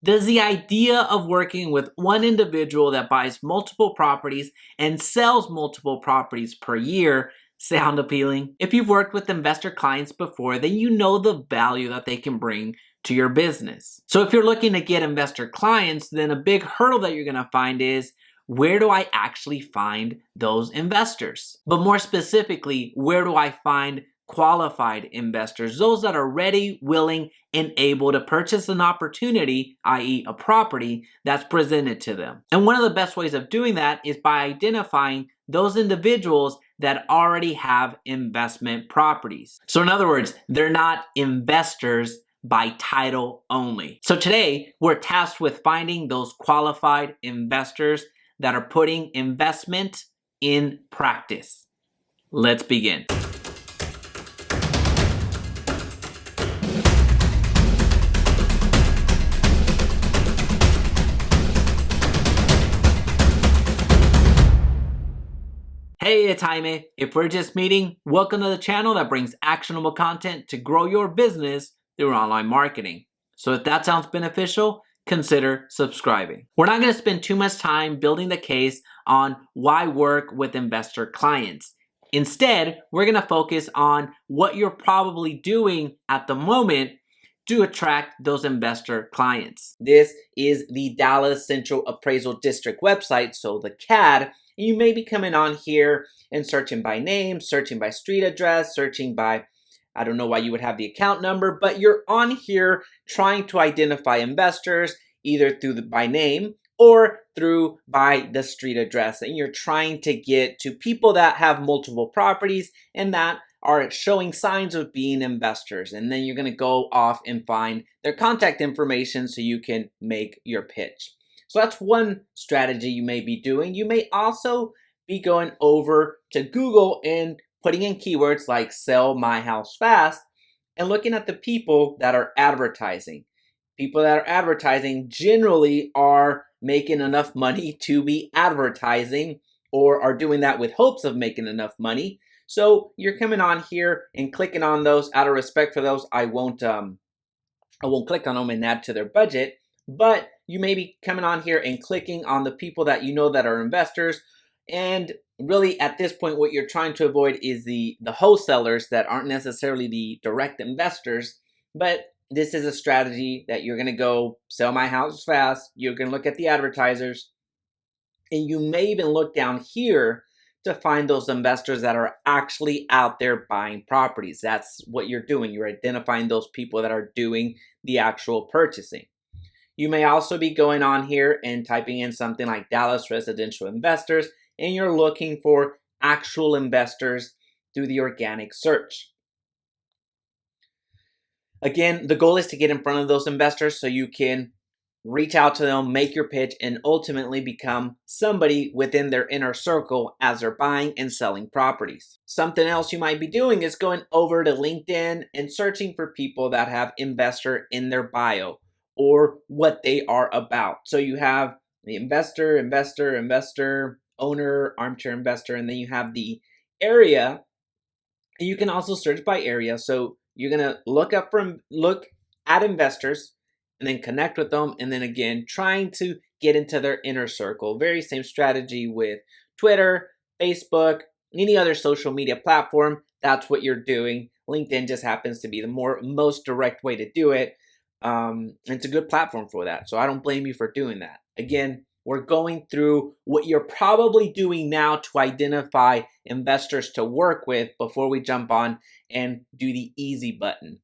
Does the idea of working with one individual that buys multiple properties and sells multiple properties per year sound appealing? If you've worked with investor clients before, then you know the value that they can bring to your business. So if you're looking to get investor clients, then a big hurdle that you're going to find is, where do I actually find those investors? But more specifically, where do I find qualified investors, those that are ready, willing, and able to purchase an opportunity, i.e. a property, that's presented to them? And one of the best ways of doing that is by identifying those individuals that already have investment properties. So in other words, they're not investors by title only. So today, we're tasked with finding those qualified investors that are putting investment in practice. Let's begin. Hey, it's Jaime. If we're just meeting, welcome to the channel that brings actionable content to grow your business through online marketing. So if that sounds beneficial, consider subscribing. We're not going to spend too much time building the case on why work with investor clients. Instead, we're going to focus on what you're probably doing at the moment to attract those investor clients. This is the Dallas Central Appraisal District website, so the CAD. You may be coming on here and searching by name, searching by street address, searching by, I don't know why you would have the account number, but you're on here trying to identify investors either through by name or through by the street address. And you're trying to get to people that have multiple properties and that are showing signs of being investors. And then you're going to go off and find their contact information so you can make your pitch. So that's one strategy you may be doing. You may also be going over to Google and putting in keywords like sell my house fast and looking at the people that are advertising. People that are advertising generally are making enough money to be advertising or are doing that with hopes of making enough money. So you're coming on here and clicking on those. Out of respect for those, I won't click on them and add to their budget. But you may be coming on here and clicking on the people that you know that are investors. And really at this point, what you're trying to avoid is the wholesalers that aren't necessarily the direct investors. But this is a strategy that you're going to go sell my house fast. You're going to look at the advertisers. And you may even look down here to find those investors that are actually out there buying properties. That's what you're doing. You're identifying those people that are doing the actual purchasing. You may also be going on here and typing in something like Dallas residential investors, and you're looking for actual investors through the organic search. Again, the goal is to get in front of those investors so you can reach out to them, make your pitch, and ultimately become somebody within their inner circle as they're buying and selling properties. Something else you might be doing is going over to LinkedIn and searching for people that have investor in their bio or what they are about. So you have the investor, owner, armchair investor, and then you have the area. And you can also search by area. So you're gonna look at investors and then connect with them, and then again trying to get into their inner circle. Very same strategy with Twitter, Facebook, any other social media platform. That's what you're doing. LinkedIn just happens to be the most direct way to do it. It's a good platform for that. So I don't blame you for doing that. Again, we're going through what you're probably doing now to identify investors to work with before we jump on and do the easy button.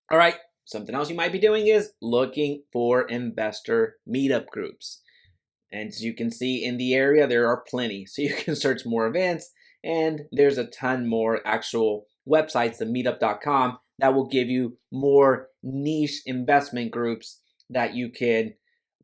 All right, something else you might be doing is looking for investor meetup groups. And as you can see in the area, there are plenty. So you can search more events, and there's a ton more actual websites, the meetup.com, that will give you more niche investment groups that you can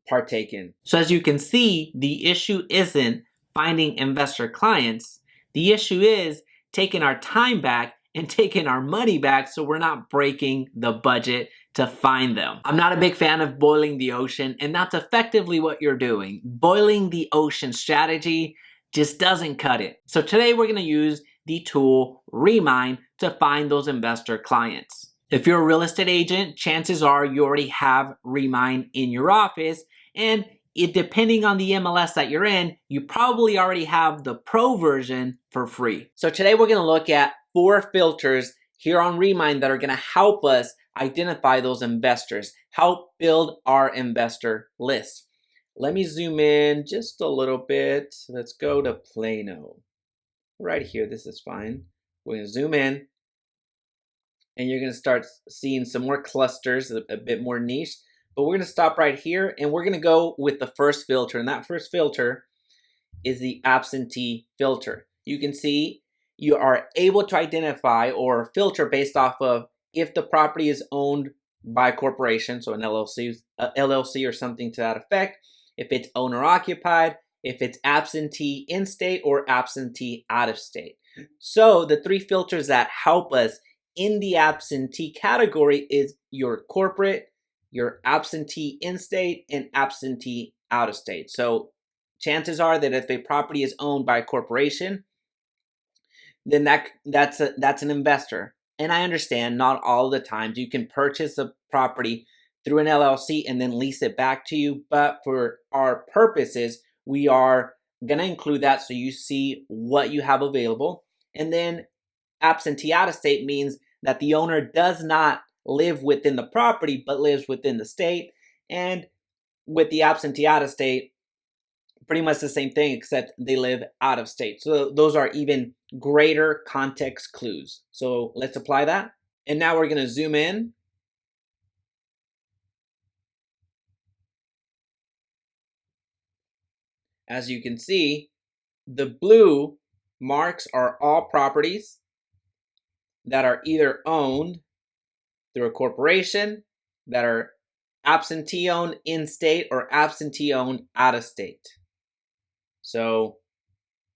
partake in. So as you can see, the issue isn't finding investor clients. The issue is taking our time back and taking our money back so we're not breaking the budget to find them. I'm not a big fan of boiling the ocean, and that's effectively what you're doing. Boiling the ocean strategy just doesn't cut it. So today we're going to use the tool Remine to find those investor clients. If you're a real estate agent, chances are you already have Remine in your office, and depending on the MLS that you're in, you probably already have the pro version for free. So today we're going to look at 4 filters here on Remine that are going to help us identify those investors, help build our investor list. Let me zoom in just a little bit. Let's go to Plano. Right here, this is fine. We're going to zoom in, and you're going to start seeing some more clusters, a bit more niche. But we're going to stop right here, and we're going to go with the first filter. And that first filter is the absentee filter. You can see you are able to identify or filter based off of if the property is owned by a corporation, so an LLC or something to that effect, if it's owner occupied, if it's absentee in state or absentee out of state. So the 3 filters that help us in the absentee category is your corporate, your absentee in state, and absentee out of state. So chances are that if a property is owned by a corporation, then that's an investor. And I understand not all the times you can purchase a property through an LLC and then lease it back to you, but for our purposes, we are going to include that so you see what you have available. And then absentee out of state means that the owner does not live within the property but lives within the state. And with the absentee out of state, pretty much the same thing except they live out of state. So those are even greater context clues. So let's apply that. And now we're going to zoom in. As you can see, the blue marks are all properties that are either owned through a corporation, that are absentee owned in state, or absentee owned out of state. So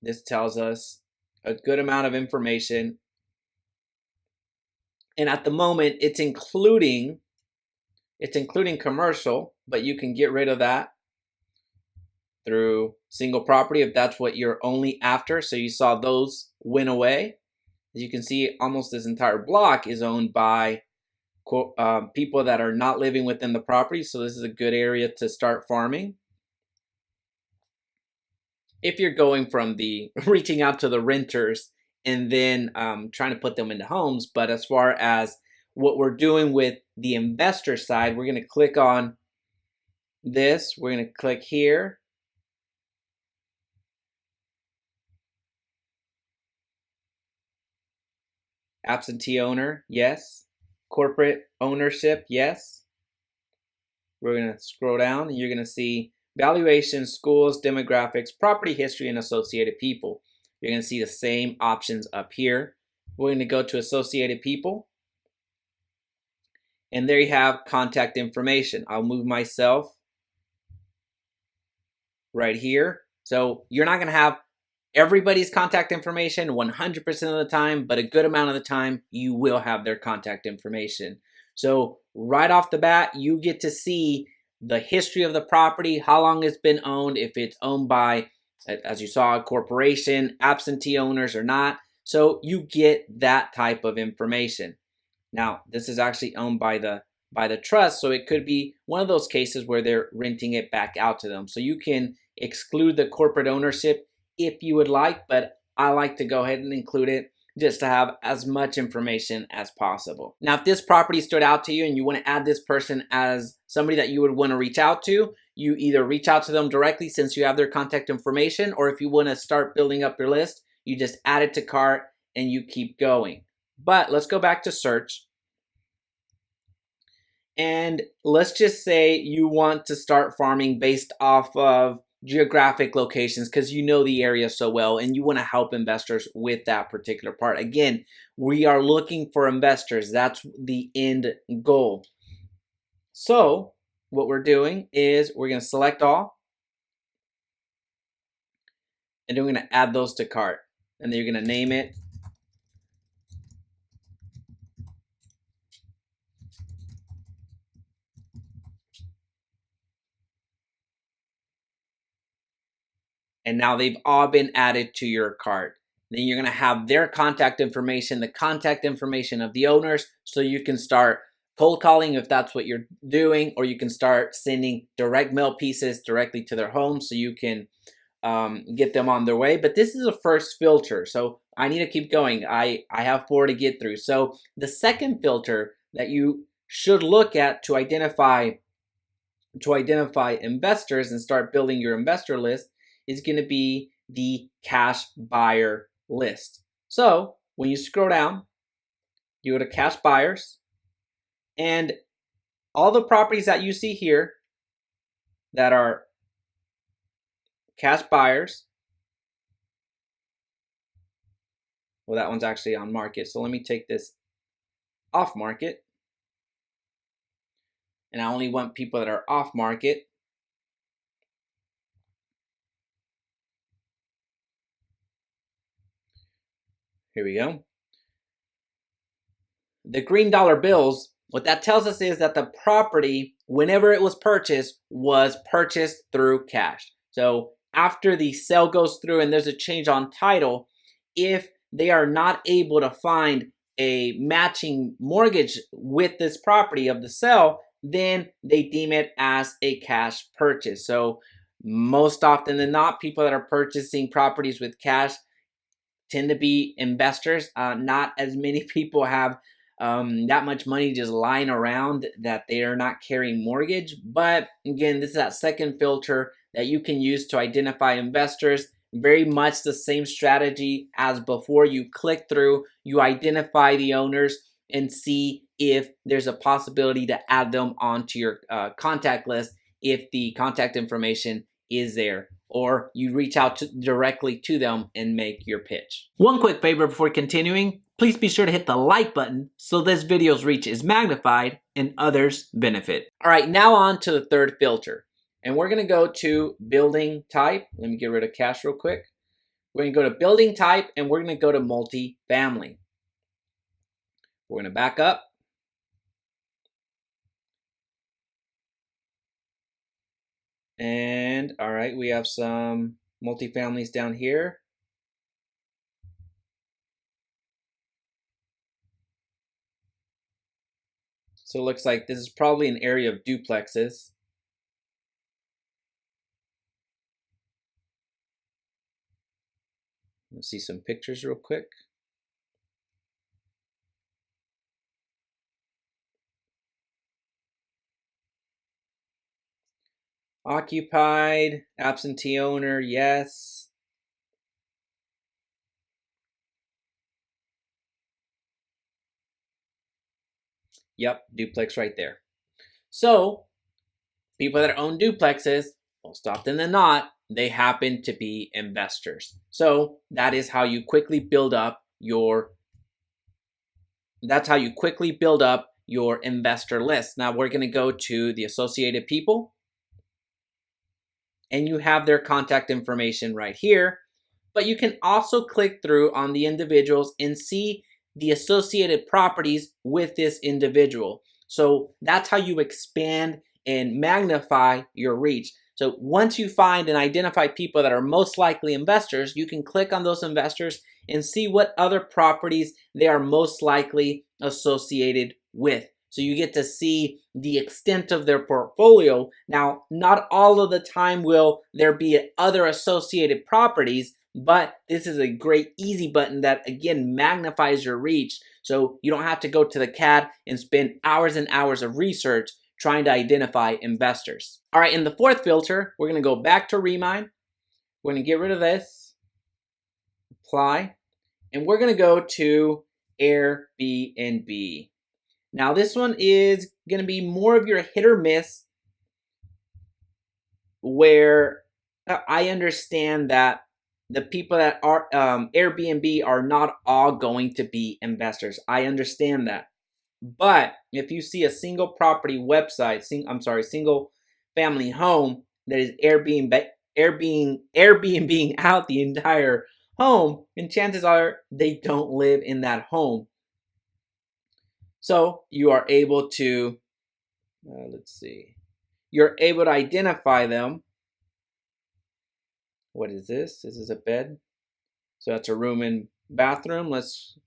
this tells us a good amount of information. And at the moment, it's including commercial, but you can get rid of that through single property if that's what you're only after. So you saw those went away. As you can see, almost this entire block is owned by people that are not living within the property. So this is a good area to start farming. If you're going from the reaching out to the renters and then trying to put them into homes. But as far as what we're doing with the investor side, we're going to click on this. We're going to click here. Absentee owner, yes. Corporate ownership, yes. We're going to scroll down and you're going to see valuation, schools, demographics, property history, and associated people. You're going to see the same options up here. We're going to go to associated people. And there you have contact information. I'll move myself right here. So you're not going to have everybody's contact information 100% of the time, but a good amount of the time you will have their contact information. So right off the bat, you get to see the history of the property, how long it's been owned, if it's owned by, as you saw, a corporation, absentee owners or not. So you get that type of information. Now, this is actually owned by the trust, so it could be one of those cases where they're renting it back out to them. So you can exclude the corporate ownership if you would like, but I like to go ahead and include it just to have as much information as possible. Now, if this property stood out to you and you want to add this person as somebody that you would want to reach out to, you either reach out to them directly since you have their contact information, or if you want to start building up your list, you just add it to cart and you keep going. But let's go back to search. And let's just say you want to start farming based off of geographic locations because you know the area so well and you want to help investors with that particular part. Again, we are looking for investors. That's the end goal. So what we're doing is we're going to select all and then we're going to add those to cart. And then you're going to name it and now they've all been added to your cart. Then you're going to have their contact information, the contact information of the owners, so you can start cold calling if that's what you're doing, or you can start sending direct mail pieces directly to their home so you can get them on their way. But this is a first filter, so I need to keep going. I have 4 to get through. So the second filter that you should look at to identify investors and start building your investor list is going to be the cash buyer list. So when you scroll down, you go to cash buyers, and all the properties that you see here that are cash buyers, well, that one's actually on market. So let me take this off market. And I only want people that are off market. Here we go. The green dollar bills, what that tells us is that the property, whenever it was purchased through cash. So after the sale goes through and there's a change on title, if they are not able to find a matching mortgage with this property of the sale, then they deem it as a cash purchase. So most often than not, people that are purchasing properties with cash tend to be investors. Not as many people have that much money just lying around that they are not carrying mortgage. But again, this is that second filter that you can use to identify investors. Very much the same strategy as before. You click through, you identify the owners, and see if there's a possibility to add them onto your contact list if the contact information is there, or you reach out directly to them and make your pitch. One quick favor before continuing, please be sure to hit the like button so this video's reach is magnified and others benefit. All right, now on to the third filter. And we're gonna go to building type. Let me get rid of cash real quick. We're gonna go to building type and we're gonna go to multifamily. We're gonna back up. And all right, we have some multifamilies down here. So it looks like this is probably an area of duplexes. Let's see some pictures real quick. Occupied, absentee owner, yes. Yep, duplex right there. So people that own duplexes, most often than not, they happen to be investors. So that is how you quickly build up your investor list. Now we're going to go to the associated people, and you have their contact information right here. But you can also click through on the individuals and see the associated properties with this individual. So that's how you expand and magnify your reach. So once you find and identify people that are most likely investors, you can click on those investors and see what other properties they are most likely associated with. So you get to see the extent of their portfolio. Now, not all of the time will there be other associated properties, but this is a great easy button that again magnifies your reach, so you don't have to go to the CAD and spend hours and hours of research trying to identify investors. All right, in the fourth filter, we're going to go back to Remine. We're going to get rid of this, apply, and we're going to go to Airbnb. Now this one is going to be more of your hit or miss, where I understand that the people that are Airbnb are not all going to be investors. I understand that. But if you see a single property website, single family home that is Airbnb out the entire home, and chances are they don't live in that home. So you are able to, you're able to identify them. What is this? This is a bed. So that's a room and bathroom. Let's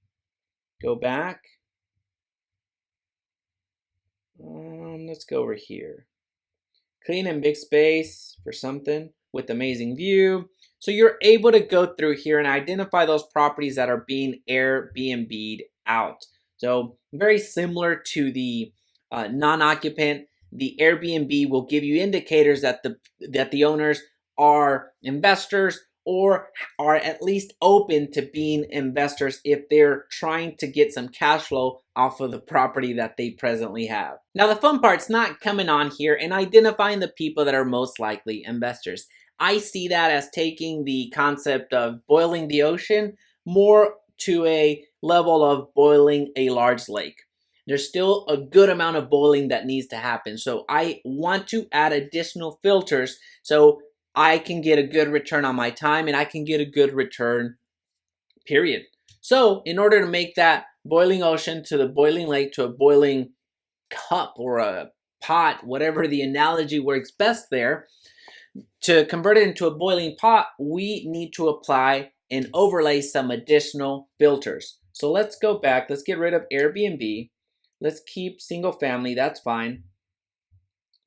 go back. Let's go over here. Clean and big space for something with amazing view. So you're able to go through here and identify those properties that are being Airbnb'd out. So very similar to the non-occupant, the Airbnb will give you indicators that the owners are investors or are at least open to being investors if they're trying to get some cash flow off of the property that they presently have. Now the fun part's not coming on here and identifying the people that are most likely investors. I see that as taking the concept of boiling the ocean more to a level of boiling a large lake. There's still a good amount of boiling that needs to happen. So I want to add additional filters so I can get a good return on my time and I can get a good return, period. So in order to make that boiling ocean to the boiling lake to a boiling cup or a pot, whatever the analogy works best there, to convert it into a boiling pot, we need to apply and overlay some additional filters. So let's go back. Let's get rid of Airbnb. Let's keep single family. That's fine.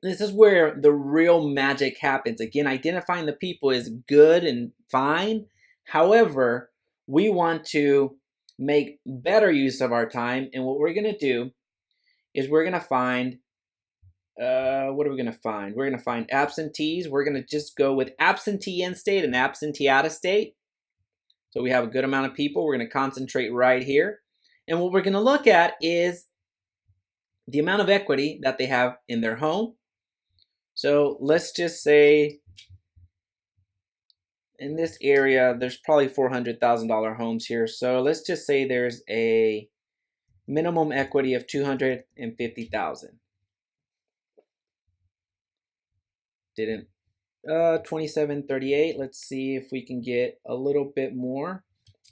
This is where the real magic happens. Again, identifying the people is good and fine. However, we want to make better use of our time. And what we're going to do is we're going to find, what are we going to find? We're going to find absentees. We're going to just go with absentee in state and absentee out of state. So we have a good amount of people. We're going to concentrate right here. And what we're going to look at is the amount of equity that they have in their home. So let's just say in this area, there's probably $400,000 homes here. So let's just say there's a minimum equity of $250,000. Didn't 2738. Let's see if we can get a little bit more.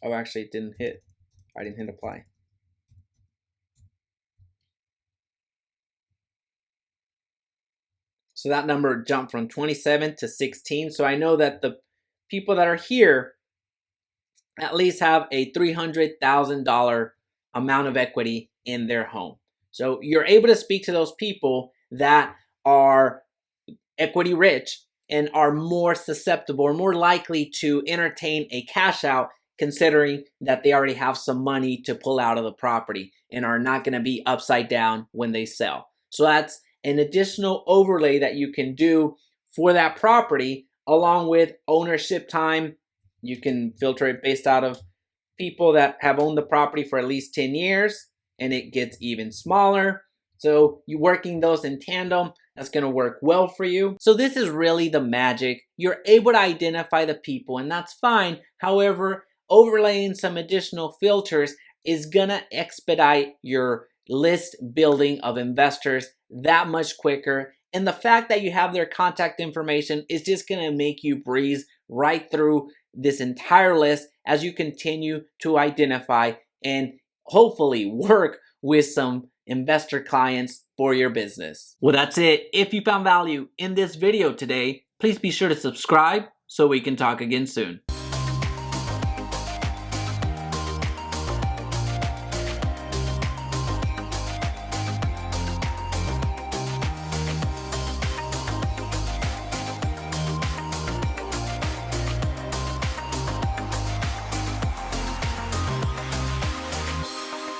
Oh, actually, it didn't hit. I didn't hit apply. So that number jumped from 27 to 16. So I know that the people that are here at least have a $300,000 amount of equity in their home. So you're able to speak to those people that are equity rich and are more susceptible or more likely to entertain a cash out, considering that they already have some money to pull out of the property and are not going to be upside down when they sell. So that's an additional overlay that you can do for that property, along with ownership time. You can filter it based out of people that have owned the property for at least 10 years, and it gets even smaller. So you working those in tandem, that's going to work well for you. So this is really the magic. You're able to identify the people, and that's fine. However, overlaying some additional filters is going to expedite your list building of investors that much quicker. And the fact that you have their contact information is just going to make you breeze right through this entire list as you continue to identify and hopefully work with some investor clients for your business. Well, that's it. If you found value in this video today, please be sure to subscribe so we can talk again soon.